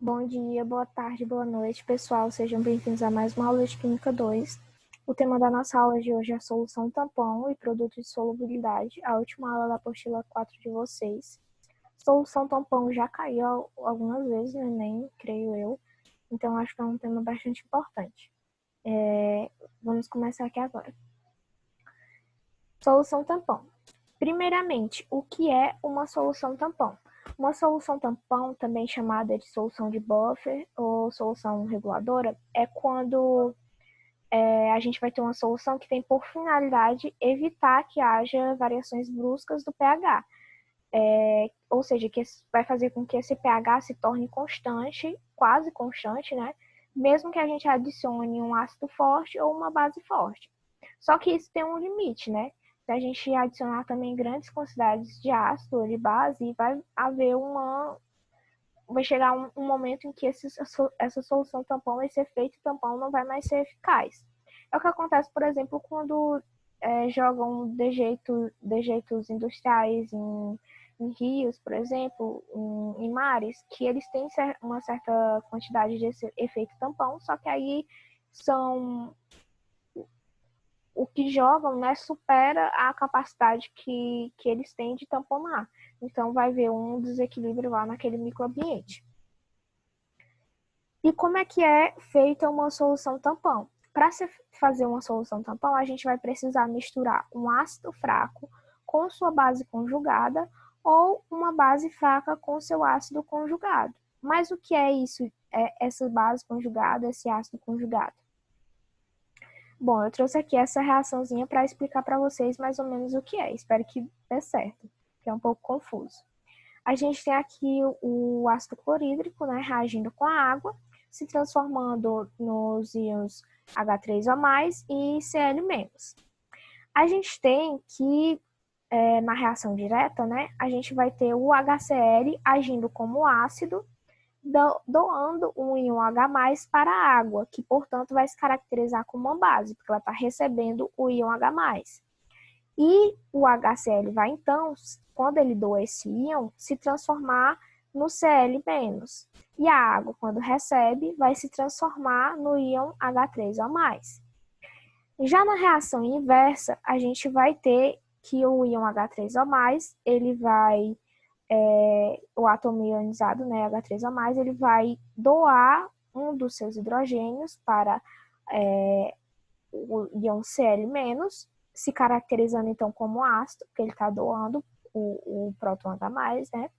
Bom dia, boa tarde, boa noite, pessoal. Sejam bem-vindos a mais uma aula de Química 2. O tema da nossa aula de hoje é a solução tampão e produto de solubilidade, a última aula da apostila 4 de vocês. Solução tampão já caiu algumas vezes no Enem, creio eu, então acho que é um tema bastante importante. Vamos começar aqui agora. Solução tampão. Primeiramente, o que é uma solução tampão? Uma solução tampão, também chamada de solução de buffer ou solução reguladora, é quando a gente vai ter uma solução que tem por finalidade evitar que haja variações bruscas do pH. Ou seja, que vai fazer com que esse pH se torne constante, quase constante, né? Mesmo que a gente adicione um ácido forte ou uma base forte. Só que isso tem um limite, né? Se a gente adicionar também grandes quantidades de ácido ou de base, vai chegar um momento em que essa solução tampão, esse efeito tampão não vai mais ser eficaz. É o que acontece, por exemplo, quando jogam dejeitos industriais em rios, por exemplo, em mares, que eles têm uma certa quantidade desse efeito tampão, só que aí o que jogam, né, supera a capacidade que eles têm de tamponar. Então, vai haver um desequilíbrio lá naquele microambiente. E como é que é feita uma solução tampão? Para se fazer uma solução tampão, a gente vai precisar misturar um ácido fraco com sua base conjugada ou uma base fraca com seu ácido conjugado. Mas o que é isso, essa base conjugada, esse ácido conjugado? Bom, eu trouxe aqui essa reaçãozinha para explicar para vocês mais ou menos o que é. Espero que dê certo, que é um pouco confuso. A gente tem aqui o ácido clorídrico, né, reagindo com a água, se transformando nos íons H3O+, e Cl-. A gente tem que, na reação direta, né, a gente vai ter o HCl agindo como ácido, doando um íon H+, para a água, que, portanto, vai se caracterizar como uma base, porque ela está recebendo o íon H+. E o HCl vai, então, quando ele doa esse íon, se transformar no Cl-. E a água, quando recebe, vai se transformar no íon H3O+. Já na reação inversa, a gente vai ter que o íon H3O+, ele vai, o átomo ionizado, né, H3O+, ele vai doar um dos seus hidrogênios para o íon Cl-, se caracterizando então como ácido, porque ele está doando o próton H+, né?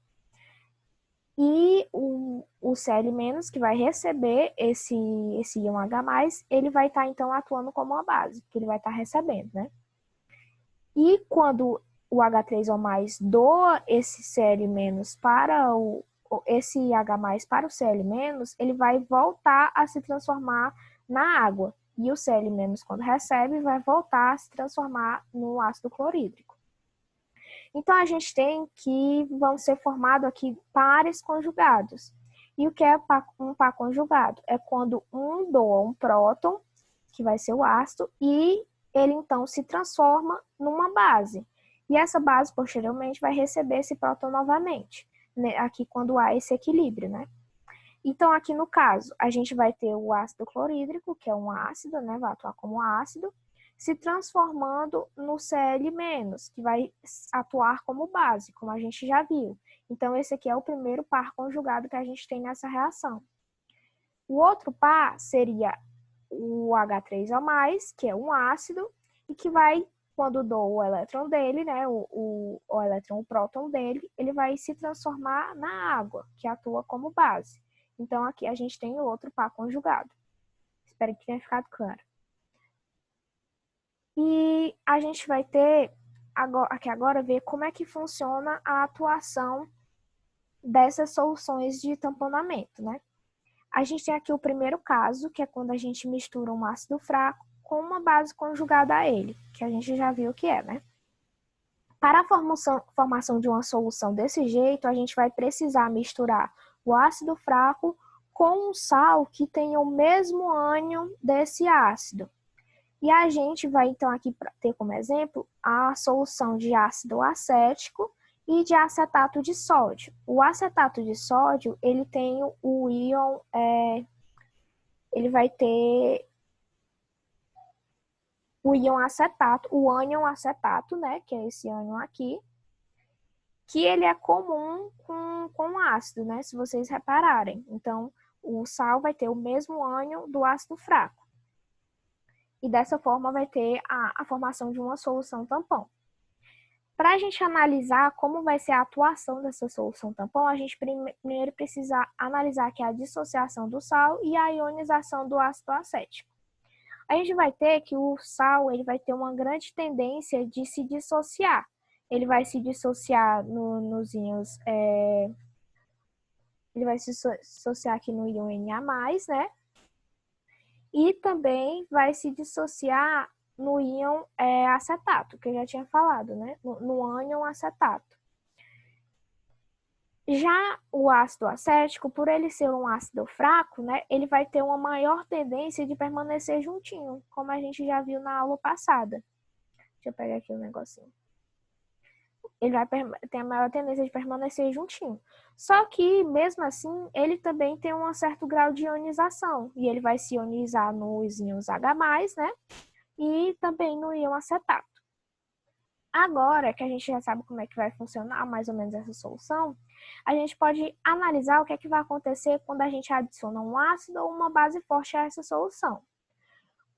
E o Cl-, que vai receber esse íon H+, ele vai estar então atuando como uma base, que ele vai estar recebendo, né? E quando o H3O+ doa esse Cl- para esse H+ para o Cl-, ele vai voltar a se transformar na água. E o Cl-, quando recebe, vai voltar a se transformar no ácido clorídrico. Então, a gente tem que vão ser formados aqui pares conjugados. E o que é um par conjugado? É quando um doa um próton, que vai ser o ácido, e ele então se transforma numa base. E essa base, posteriormente, vai receber esse próton novamente, né? Aqui quando há esse equilíbrio, né? Então, aqui no caso, a gente vai ter o ácido clorídrico, que é um ácido, né? Vai atuar como ácido, se transformando no Cl-, que vai atuar como base, como a gente já viu. Então, esse aqui é o primeiro par conjugado que a gente tem nessa reação. O outro par seria o H3O+, que é um ácido, e que vai, quando dou o elétron dele, né, o próton dele, ele vai se transformar na água, que atua como base. Então, aqui a gente tem o outro par conjugado. Espero que tenha ficado claro. E a gente vai ter aqui agora ver como é que funciona a atuação dessas soluções de tamponamento, né? A gente tem aqui o primeiro caso, que é quando a gente mistura um ácido fraco com uma base conjugada a ele, que a gente já viu o que é, né? Para a formação de uma solução desse jeito, a gente vai precisar misturar o ácido fraco com um sal que tenha o mesmo ânion desse ácido. E a gente vai, então, aqui ter como exemplo a solução de ácido acético e de acetato de sódio. O acetato de sódio, ele tem o íon, ele vai ter o íon acetato, o ânion acetato, né, que é esse ânion aqui, que ele é comum com ácido, né, se vocês repararem. Então, o sal vai ter o mesmo ânion do ácido fraco. E dessa forma vai ter a formação de uma solução tampão. Para a gente analisar como vai ser a atuação dessa solução tampão, a gente primeiro precisa analisar aqui a dissociação do sal e a ionização do ácido acético. A gente vai ter que o sal ele vai ter uma grande tendência de se dissociar. Ele vai se dissociar nos íons, ele vai se dissociar aqui no íon Na+, né? E também vai se dissociar no íon acetato, que eu já tinha falado, né? No ânion acetato. Já o ácido acético, por ele ser um ácido fraco, né, ele vai ter uma maior tendência de permanecer juntinho, como a gente já viu na aula passada. Deixa eu pegar aqui um negocinho. Ele vai ter a maior tendência de permanecer juntinho. Só que, mesmo assim, ele também tem um certo grau de ionização. E ele vai se ionizar nos íons H+, né? E também no íon acetato. Agora que a gente já sabe como é que vai funcionar mais ou menos essa solução, a gente pode analisar o que é que vai acontecer quando a gente adiciona um ácido ou uma base forte a essa solução.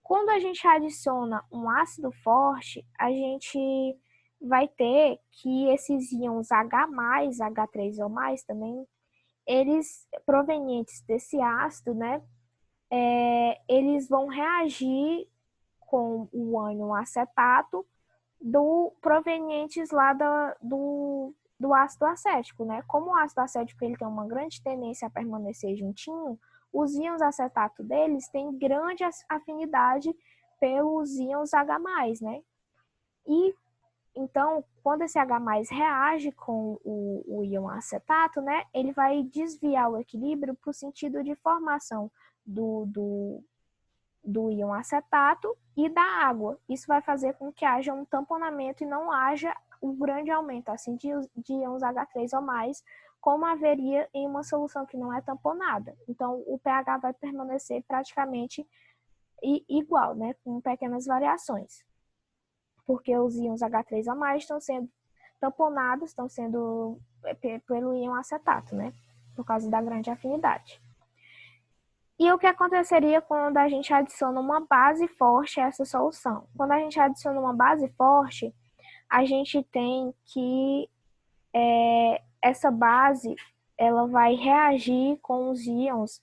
Quando a gente adiciona um ácido forte, a gente vai ter que esses íons H+, H3O+, também, eles provenientes desse ácido, né, eles vão reagir com o ânion acetato provenientes lá do ácido acético, né? Como o ácido acético ele tem uma grande tendência a permanecer juntinho, os íons acetato deles têm grande afinidade pelos íons H+, né? E então, quando esse H+ reage com o íon acetato, né, ele vai desviar o equilíbrio para o sentido de formação do íon acetato e da água. Isso vai fazer com que haja um tamponamento e não haja um grande aumento assim, de íons H3 ou mais, como haveria em uma solução que não é tamponada. Então, o pH vai permanecer praticamente igual, né, com pequenas variações. Porque os íons H3 ou mais estão sendo tamponados, estão sendo pelo íon acetato, né, por causa da grande afinidade. E o que aconteceria quando a gente adiciona uma base forte a essa solução? Quando a gente adiciona uma base forte, a gente tem que essa base ela vai reagir com os íons,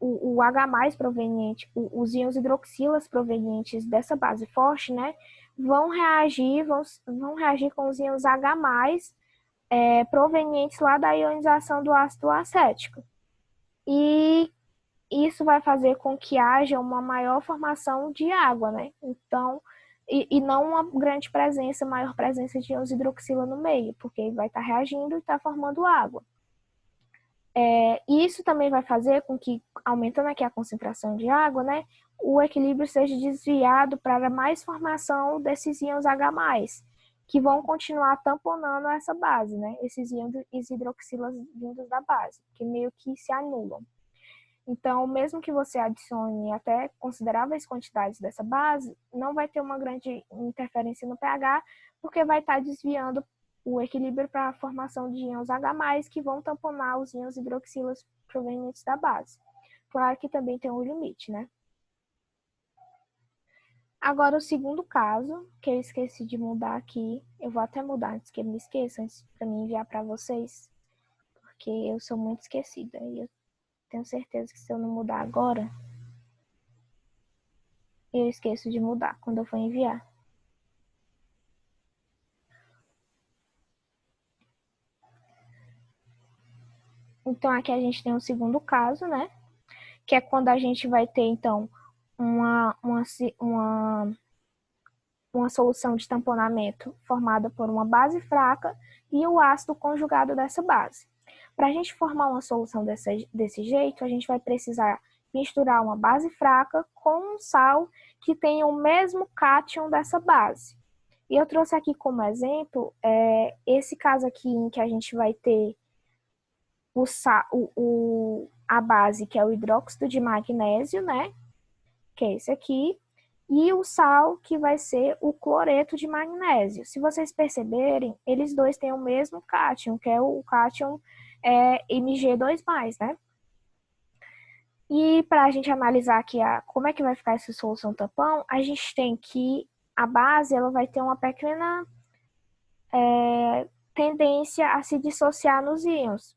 o H+ proveniente, os íons hidroxilas provenientes dessa base forte, né, vão reagir com os íons H+, provenientes lá da ionização do ácido acético. E isso vai fazer com que haja uma maior formação de água, né? Então, e não uma grande presença, maior presença de íons hidroxila no meio, porque vai estar reagindo e está formando água. E isso também vai fazer com que, aumentando aqui a concentração de água, né, o equilíbrio seja desviado para mais formação desses íons H+, que vão continuar tamponando essa base, né? Esses íons hidroxilas vindos da base, que meio que se anulam. Então, mesmo que você adicione até consideráveis quantidades dessa base, não vai ter uma grande interferência no pH, porque vai estar desviando o equilíbrio para a formação de íons H+, que vão tamponar os íons hidroxilas provenientes da base. Claro que também tem um limite, né? Agora, o segundo caso, que eu esqueci de mudar aqui, eu vou até mudar antes que eu me esqueça, para me enviar para vocês, porque eu sou muito esquecida e eu tenho certeza que se eu não mudar agora, eu esqueço de mudar quando eu for enviar. Então, aqui a gente tem um segundo caso, né? Que é quando a gente vai ter, então, uma solução de tamponamento formada por uma base fraca e o ácido conjugado dessa base. Para a gente formar uma solução desse jeito, a gente vai precisar misturar uma base fraca com um sal que tenha o mesmo cátion dessa base. E eu trouxe aqui como exemplo esse caso aqui em que a gente vai ter a base, que é o hidróxido de magnésio, né? Que é esse aqui, e o sal, que vai ser o cloreto de magnésio. Se vocês perceberem, eles dois têm o mesmo cátion, que é o cátion Mg2+, né? E para a gente analisar aqui como é que vai ficar essa solução tampão, a gente tem que a base ela vai ter uma pequena tendência a se dissociar nos íons,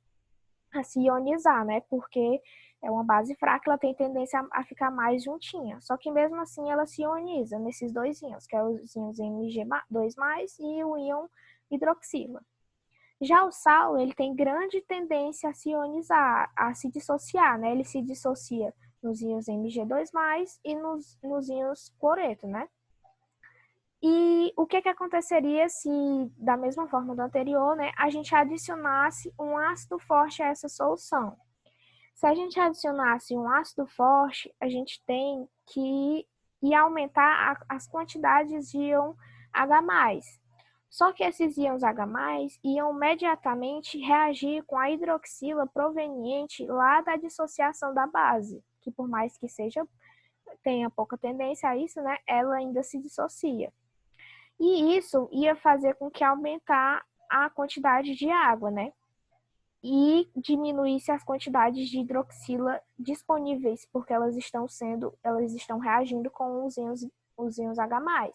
a se ionizar, né? Porque é uma base fraca, ela tem tendência a ficar mais juntinha. Só que mesmo assim ela se ioniza nesses dois íons, que é os íons Mg2+, e o íon hidroxila. Já o sal, ele tem grande tendência a se ionizar, a se dissociar, né? Ele se dissocia nos íons Mg2+, e nos íons cloreto, né? E o que aconteceria se, da mesma forma do anterior, né, a gente adicionasse um ácido forte a essa solução? Se a gente adicionasse um ácido forte, a gente tem que ir aumentar as quantidades de íon H+. Só que esses íons H+, iam imediatamente reagir com a hidroxila proveniente lá da dissociação da base, que por mais que tenha pouca tendência a isso, né, ela ainda se dissocia. E isso ia fazer com que aumentar a quantidade de água, né? E diminuísse as quantidades de hidroxila disponíveis, porque elas estão reagindo com os íons H+.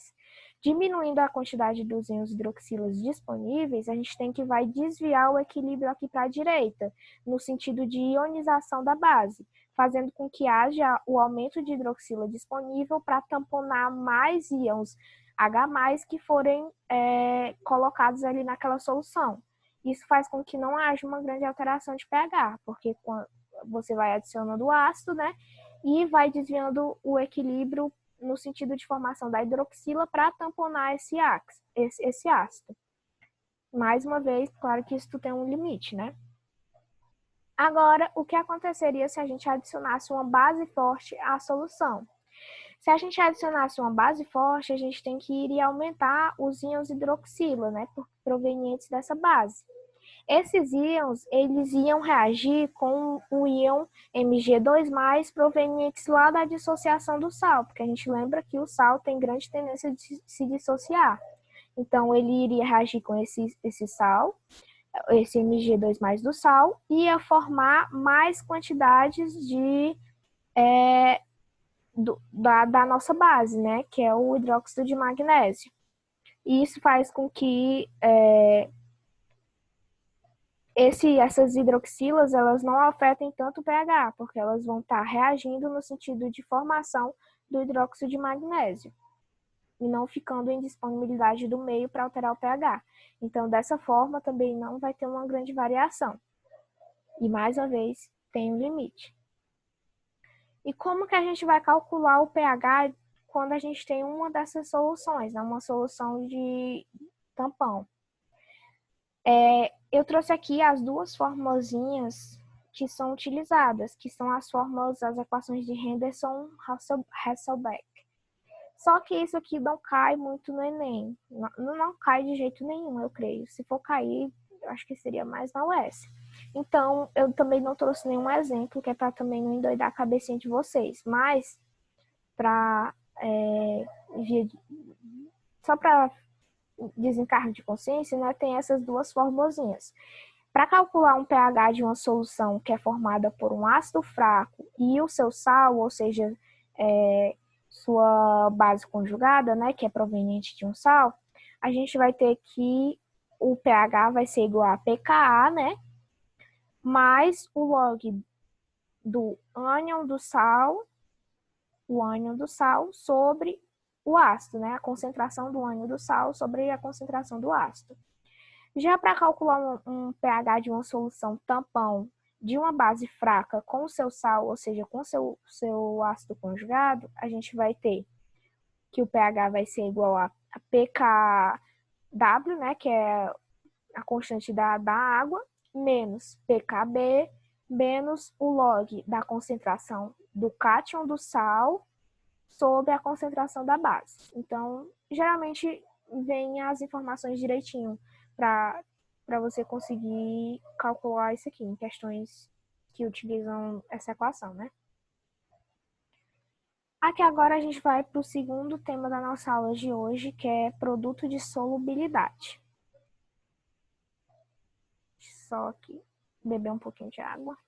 Diminuindo a quantidade dos íons hidroxilas disponíveis, a gente tem que vai desviar o equilíbrio aqui para a direita, no sentido de ionização da base, fazendo com que haja o aumento de hidroxila disponível para tamponar mais íons H+, que forem colocados ali naquela solução. Isso faz com que não haja uma grande alteração de pH, porque você vai adicionando o ácido, né? E vai desviando o equilíbrio no sentido de formação da hidroxila para tamponar esse ácido. Mais uma vez, claro que isso tem um limite, né? Agora, o que aconteceria se a gente adicionasse uma base forte à solução? Se a gente adicionasse uma base forte, a gente tem que ir aumentar os íons hidroxila, né, provenientes dessa base. Esses íons, eles iam reagir com o íon Mg2+, provenientes lá da dissociação do sal, porque a gente lembra que o sal tem grande tendência de se dissociar. Então, ele iria reagir com esse sal, esse Mg2+ do sal, e ia formar mais quantidades da nossa base, né, que é o hidróxido de magnésio. E isso faz com que essas hidroxilas elas não afetem tanto o pH, porque elas vão estar reagindo no sentido de formação do hidróxido de magnésio e não ficando em disponibilidade do meio para alterar o pH. Então, dessa forma, também não vai ter uma grande variação. E, mais uma vez, tem um limite. E como que a gente vai calcular o pH quando a gente tem uma dessas soluções, né? Uma solução de tampão? Eu trouxe aqui as duas formulazinhas que são utilizadas, que são as equações de Henderson-Hasselbalch. Só que isso aqui não cai muito no Enem. Não cai de jeito nenhum, eu creio. Se for cair, eu acho que seria mais na UES. Então, eu também não trouxe nenhum exemplo, que é para também não endoidar a cabecinha de vocês. Mas, só para desencargo de consciência, né, tem essas duas formulazinhas. Para calcular um pH de uma solução que é formada por um ácido fraco e o seu sal, ou seja, sua base conjugada, né, que é proveniente de um sal, a gente vai ter que o pH vai ser igual a pKa, né, mais o log do ânion do sal, sobre o ácido, né, a concentração do ânion do sal sobre a concentração do ácido. Já para calcular um pH de uma solução tampão de uma base fraca com o seu sal, ou seja, com o seu ácido conjugado, a gente vai ter que o pH vai ser igual a pKw, né, que é a constante da água, menos pKb, menos o log da concentração do cátion do sal sobre a concentração da base. Então, geralmente, vem as informações direitinho para você conseguir calcular isso aqui em questões que utilizam essa equação, né? Aqui agora a gente vai para o segundo tema da nossa aula de hoje, que é produto de solubilidade. Só que beber um pouquinho de água.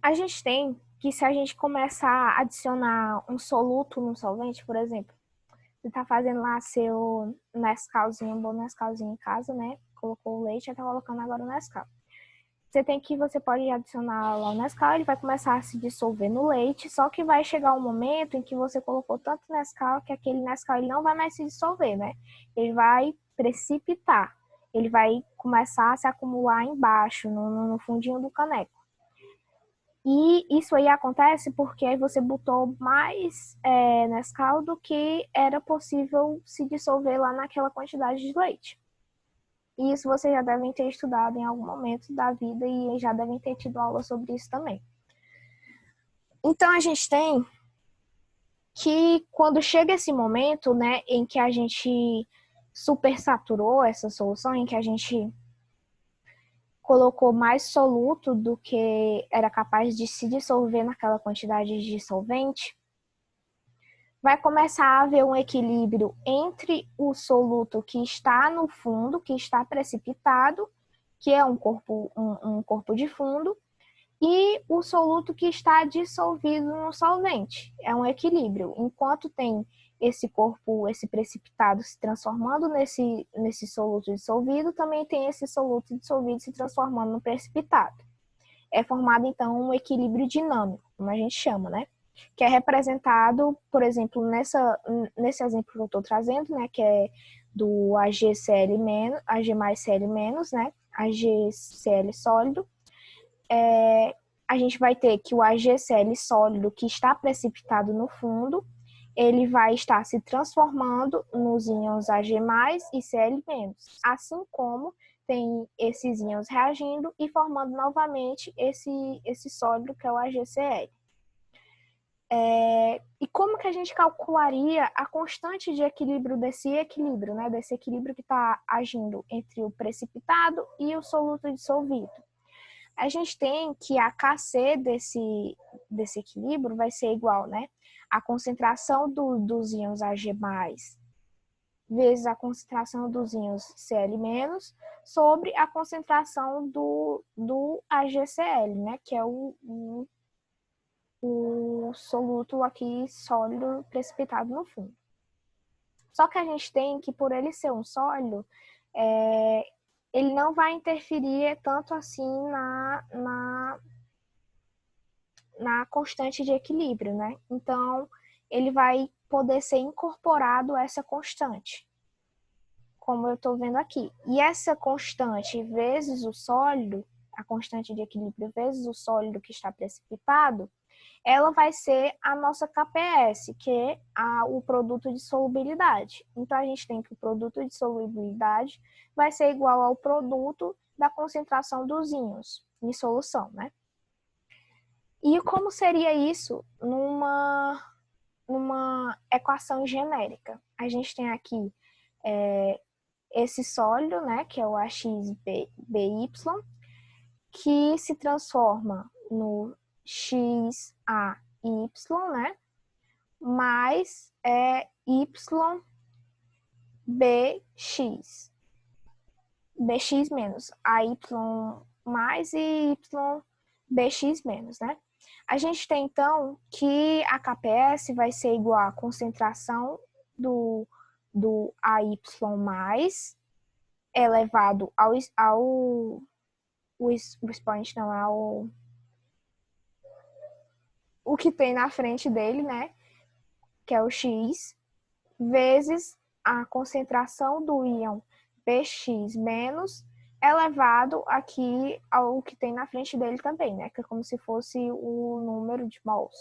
A gente tem que, se a gente começar a adicionar um soluto no solvente, por exemplo, você tá fazendo lá seu Nescauzinho, um bom Nescauzinho em casa, né? Colocou o leite e tá colocando agora o Nescau. Você pode adicionar lá o Nescau, ele vai começar a se dissolver no leite, só que vai chegar um momento em que você colocou tanto Nescau que aquele Nescau ele não vai mais se dissolver, né? Ele vai precipitar, ele vai começar a se acumular embaixo, no fundinho do caneco. E isso aí acontece porque aí você botou mais Nescau do que era possível se dissolver lá naquela quantidade de leite. E isso vocês já devem ter estudado em algum momento da vida e já devem ter tido aula sobre isso também. Então a gente tem que quando chega esse momento, né, em que a gente supersaturou essa solução, em que a gente colocou mais soluto do que era capaz de se dissolver naquela quantidade de solvente, vai começar a haver um equilíbrio entre o soluto que está no fundo, que está precipitado, que é um corpo de fundo, e o soluto que está dissolvido no solvente. É um equilíbrio. Enquanto tem esse corpo, esse precipitado se transformando nesse soluto dissolvido, também tem esse soluto dissolvido se transformando no precipitado. É formado, então, um equilíbrio dinâmico, como a gente chama, né? Que é representado, por exemplo, nesse exemplo que eu estou trazendo, né? Que é do AgCl-, Ag mais Cl-, né? AgCl sólido. A gente vai ter que o AgCl sólido que está precipitado no fundo, ele vai estar se transformando nos íons Ag+, e Cl-, assim como tem esses íons reagindo e formando novamente esse sólido que é o AgCl. E como que a gente calcularia a constante de equilíbrio desse equilíbrio, né? Desse equilíbrio que está agindo entre o precipitado e o soluto dissolvido? A gente tem que a Kc desse equilíbrio vai ser igual, né? A concentração dos íons Ag+, vezes a concentração dos íons Cl- sobre a concentração do AgCl, né? Que é o soluto aqui sólido precipitado no fundo. Só que a gente tem que, por ele ser um sólido, ele não vai interferir tanto assim na constante de equilíbrio, né? Então, ele vai poder ser incorporado a essa constante, como eu estou vendo aqui. E essa constante vezes o sólido, a constante de equilíbrio vezes o sólido que está precipitado, ela vai ser a nossa KPS, que é o produto de solubilidade. Então, a gente tem que o produto de solubilidade vai ser igual ao produto da concentração dos íons em solução, né? E como seria isso numa equação genérica? A gente tem aqui esse sólido, né, que é o AXBY, que se transforma no XAY, né, mais YBX. BX menos, AY mais e YBX menos, né? A gente tem, então, que a KPS vai ser igual à concentração do AY mais elevado o expoente, não, o que tem na frente dele, né? Que é o X, vezes a concentração do íon Bx menos elevado aqui ao que tem na frente dele também, né? Que é como se fosse o número de mols.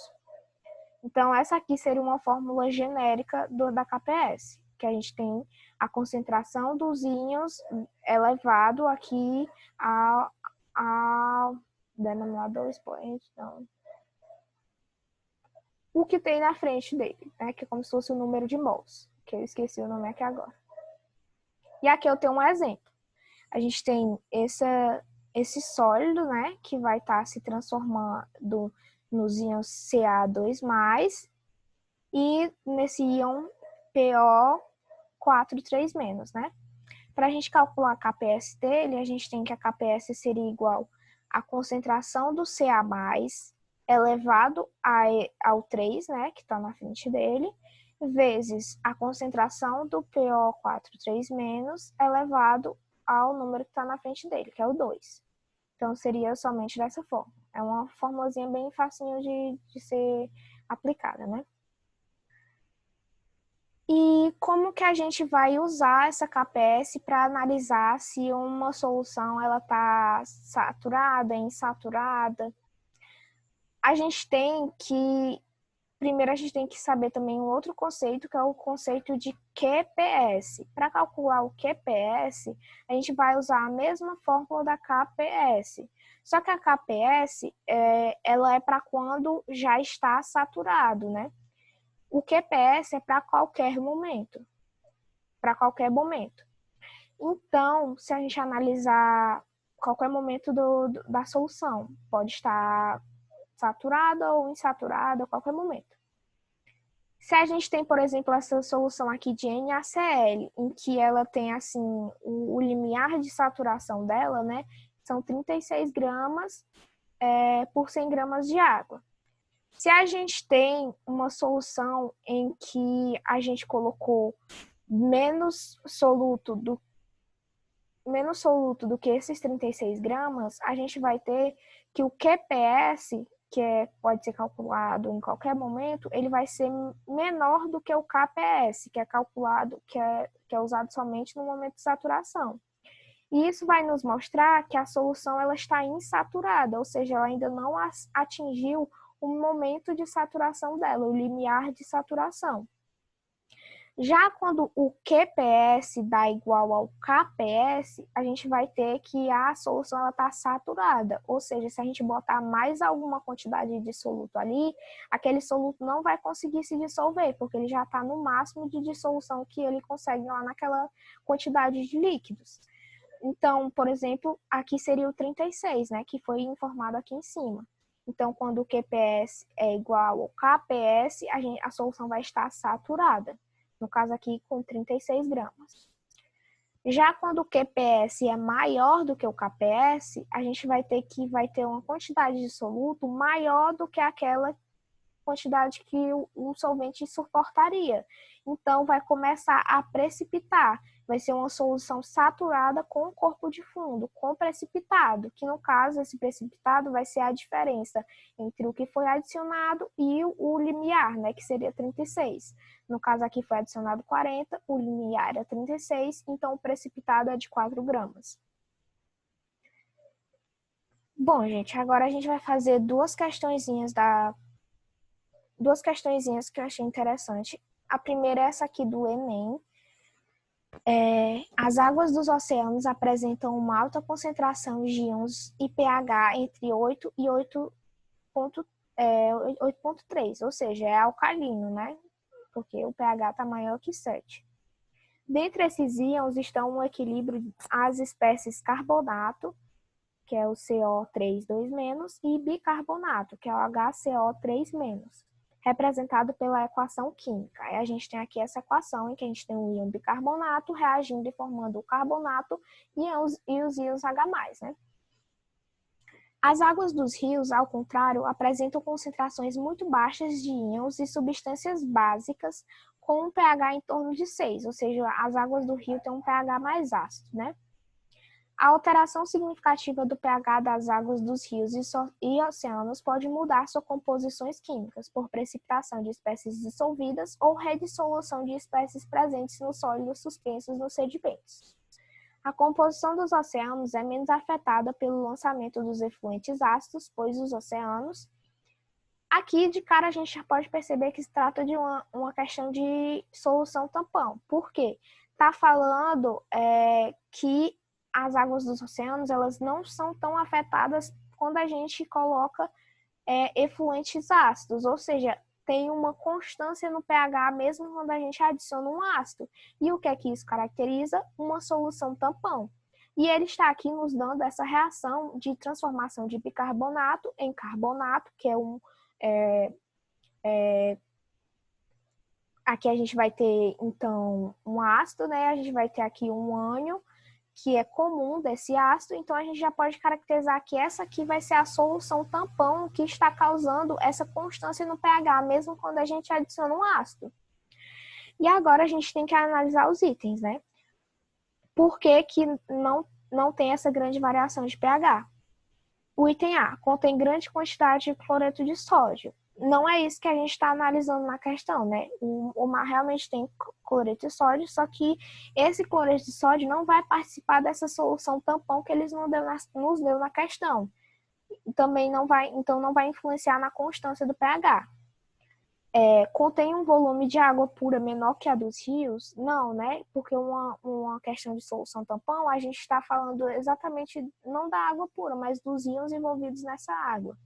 Então, essa aqui seria uma fórmula genérica da KPS. Que a gente tem a concentração dos íons elevado aqui ao denominador expoente, não. O que tem na frente dele, né? Que é como se fosse o número de mols, que eu esqueci o nome aqui agora. E aqui eu tenho um exemplo. A gente tem esse sólido, né? Que vai estar se transformando nos íons Ca2+, e nesse íon PO4,3-, né? Para a gente calcular a KPS dele, a gente tem que a KPS seria igual à concentração do Ca+, elevado ao 3, né, que está na frente dele, vezes a concentração do PO4,3- elevado ao número que está na frente dele, que é o 2. Então, seria somente dessa forma. É uma formulazinha bem facinho de ser aplicada, né? E como que a gente vai usar essa KPS para analisar se uma solução ela está saturada, insaturada? Primeiro a gente tem que saber também um outro conceito, que é o conceito de QPS. Para calcular o QPS, a gente vai usar a mesma fórmula da KPS. Só que a KPS, ela é para quando já está saturado, né? O QPS é para qualquer momento. Para qualquer momento. Então, se a gente analisar qualquer momento da solução, pode estar saturada ou insaturada a qualquer momento. Se a gente tem, por exemplo, essa solução aqui de NaCl, em que ela tem, assim, o limiar de saturação dela, né, são 36 gramas por 100 gramas de água. Se a gente tem uma solução em que a gente colocou menos soluto do que esses 36 gramas, a gente vai ter que o QPS, pode ser calculado em qualquer momento, ele vai ser menor do que o KPS, que é calculado, que é usado somente no momento de saturação. E isso vai nos mostrar que a solução ela está insaturada, ou seja, ela ainda não atingiu o momento de saturação dela, o limiar de saturação. Já quando o QPS dá igual ao KPS, a gente vai ter que a solução está saturada. Ou seja, se a gente botar mais alguma quantidade de soluto ali, aquele soluto não vai conseguir se dissolver, porque ele já está no máximo de dissolução que ele consegue lá naquela quantidade de líquidos. Então, por exemplo, aqui seria o 36, né, que foi informado aqui em cima. Então, quando o QPS é igual ao KPS, a solução vai estar saturada. No caso aqui, com 36 gramas. Já quando o QPS é maior do que o KPS, a gente vai ter uma quantidade de soluto maior do que aquela quantidade que o solvente suportaria. Então, vai começar a precipitar. Vai ser uma solução saturada com corpo de fundo, com precipitado, que no caso, esse precipitado vai ser a diferença entre o que foi adicionado e o limiar, né, que seria 36. No caso aqui foi adicionado 40, o limiar é 36, então o precipitado é de 4 gramas. Bom, gente, agora a gente vai fazer duas questõezinhas que eu achei interessante. A primeira é essa aqui do Enem. As águas dos oceanos apresentam uma alta concentração de íons e pH entre 8 e 8,3, ou seja, é alcalino, né? Porque o pH está maior que 7. Dentre esses íons estão um equilíbrio as espécies carbonato, que é o CO3,2-, e bicarbonato, que é o HCO3-, representado pela equação química. Aí a gente tem aqui essa equação em que a gente tem um íon bicarbonato reagindo e formando o carbonato e os íons H+, né? As águas dos rios, ao contrário, apresentam concentrações muito baixas de íons e substâncias básicas com um pH em torno de 6, ou seja, as águas do rio têm um pH mais ácido, né? A alteração significativa do pH das águas dos rios e oceanos pode mudar suas composições químicas por precipitação de espécies dissolvidas ou redissolução de espécies presentes nos sólidos suspensos nos sedimentos. A composição dos oceanos é menos afetada pelo lançamento dos efluentes ácidos, pois os oceanos Aqui, de cara, a gente já pode perceber que se trata de uma questão de solução tampão. Por quê? Está falando que as águas dos oceanos elas não são tão afetadas quando a gente coloca efluentes ácidos, ou seja, tem uma constância no pH mesmo quando a gente adiciona um ácido. E o que é que isso caracteriza? Uma solução tampão. E ele está aqui nos dando essa reação de transformação de bicarbonato em carbonato, que é aqui a gente vai ter, então, um ácido, né? A gente vai ter aqui um ânion, que é comum desse ácido, então a gente já pode caracterizar que essa aqui vai ser a solução tampão que está causando essa constância no pH, mesmo quando a gente adiciona um ácido. E agora a gente tem que analisar os itens, né? Por que que não tem essa grande variação de pH? O item A contém grande quantidade de cloreto de sódio. Não é isso que a gente está analisando na questão, né? O mar realmente tem cloreto de sódio, só que esse cloreto de sódio não vai participar dessa solução tampão que eles nos deu na questão. Também não vai influenciar na constância do pH. Contém um volume de água pura menor que a dos rios? Não, né? Porque uma questão de solução tampão, a gente está falando exatamente não da água pura, mas dos íons envolvidos nessa água.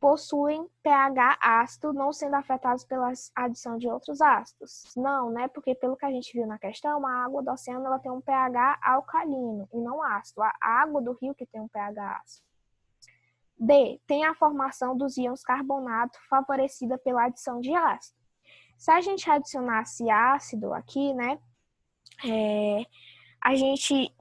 Possuem pH ácido, não sendo afetados pela adição de outros ácidos? Não, né? Porque pelo que a gente viu na questão, a água do oceano ela tem um pH alcalino e não ácido. A água do rio que tem um pH ácido. D. Tem a formação dos íons carbonato favorecida pela adição de ácido. Se a gente adicionasse ácido aqui, né, a gente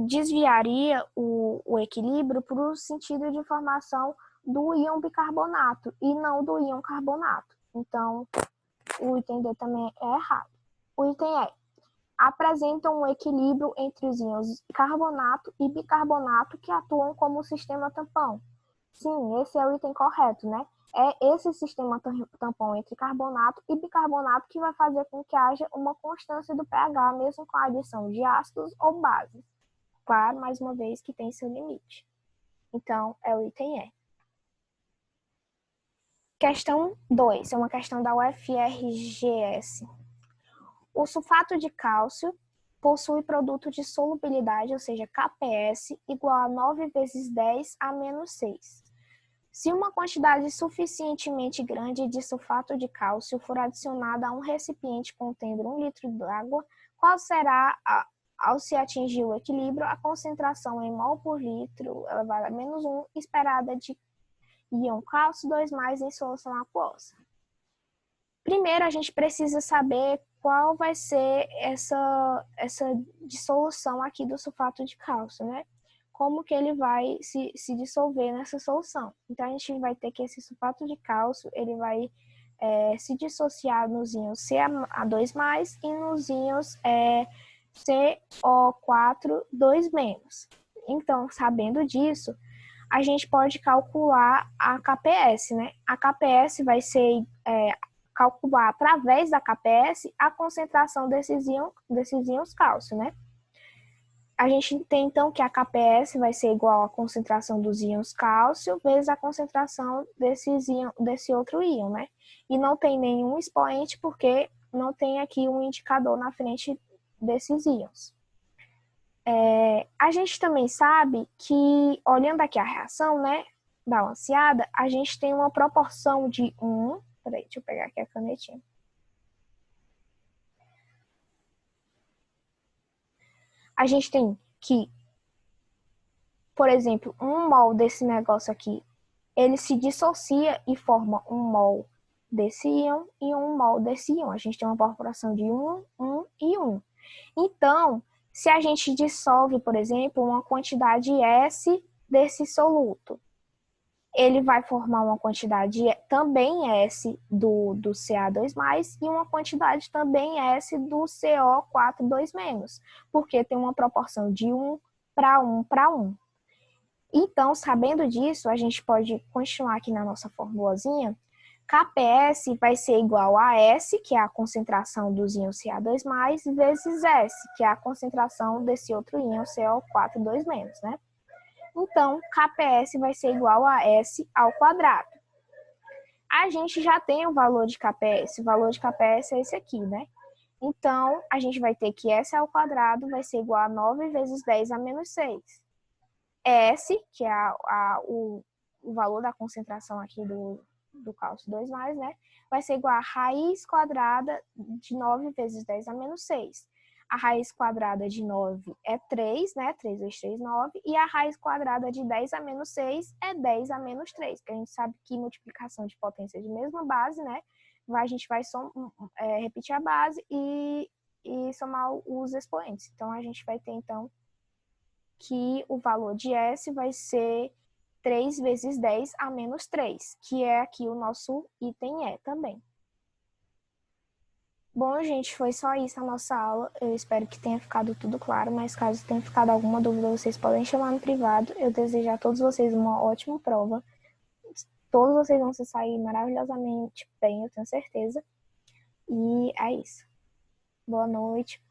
desviaria o equilíbrio para o sentido de formação do íon bicarbonato e não do íon carbonato. Então, o item D também é errado. O item E. Apresentam um equilíbrio entre os íons carbonato e bicarbonato que atuam como sistema tampão. Sim, esse é o item correto, né? É esse sistema tampão entre carbonato e bicarbonato que vai fazer com que haja uma constância do pH, mesmo com a adição de ácidos ou bases. Claro, mais uma vez, que tem seu limite. Então, é o item E. Questão 2, é uma questão da UFRGS. O sulfato de cálcio possui produto de solubilidade, ou seja, KPS, igual a 9 vezes 10 a menos 6. Se uma quantidade suficientemente grande de sulfato de cálcio for adicionada a um recipiente contendo 1 litro d'água, qual será, ao se atingir o equilíbrio, a concentração em mol por litro elevado a menos 1 esperada de íon cálcio 2+ em solução aquosa? Primeiro, a gente precisa saber qual vai ser essa dissolução aqui do sulfato de cálcio, né? Como que ele vai se dissolver nessa solução. Então, a gente vai ter que esse sulfato de cálcio, ele vai se dissociar nos íons Ca2+, e nos íons CO4 2-. Então, sabendo disso, a gente pode calcular a KPS, né? A KPS vai ser calcular através da KPS a concentração desses íons cálcio, né? A gente tem, então, que a KPS vai ser igual à concentração dos íons cálcio vezes a concentração desse outro íon, né? E não tem nenhum expoente porque não tem aqui um indicador na frente desses íons. A gente também sabe que, olhando aqui a reação, né, balanceada, a gente tem uma proporção de 1... Peraí, deixa eu pegar aqui a canetinha. A gente tem que, por exemplo, 1 mol desse negócio aqui, ele se dissocia e forma 1 mol desse íon e 1 mol desse íon. A gente tem uma proporção de 1, 1 e 1. Então, se a gente dissolve, por exemplo, uma quantidade S desse soluto, ele vai formar uma quantidade também S do Ca2+, e uma quantidade também S do CO4 2-, porque tem uma proporção de 1 para 1 para 1. Então, sabendo disso, a gente pode continuar aqui na nossa formulazinha. KPS vai ser igual a S, que é a concentração dos íons Ca2+, vezes S, que é a concentração desse outro íon CO4 2-, né? Então, KPS vai ser igual a S ao quadrado. A gente já tem o valor de KPS. O valor de KPS é esse aqui, né? Então, a gente vai ter que S ao quadrado vai ser igual a 9 vezes 10 a menos 6. S, que é o valor da concentração aqui do cálcio 2+, né? Vai ser igual a raiz quadrada de 9 vezes 10 a menos 6. A raiz quadrada de 9 é 3, né? 3 vezes 3, 9. E a raiz quadrada de 10 a menos 6 é 10 a menos 3. Porque a gente sabe que multiplicação de potência de mesma base, né? A gente vai repetir a base e somar os expoentes. Então, a gente vai ter, então, que o valor de S vai ser 3 vezes 10 a menos 3, que é aqui o nosso item E também. Bom, gente, foi só isso a nossa aula. Eu espero que tenha ficado tudo claro, mas caso tenha ficado alguma dúvida, vocês podem chamar no privado. Eu desejo a todos vocês uma ótima prova. Todos vocês vão se sair maravilhosamente bem, eu tenho certeza. E é isso. Boa noite.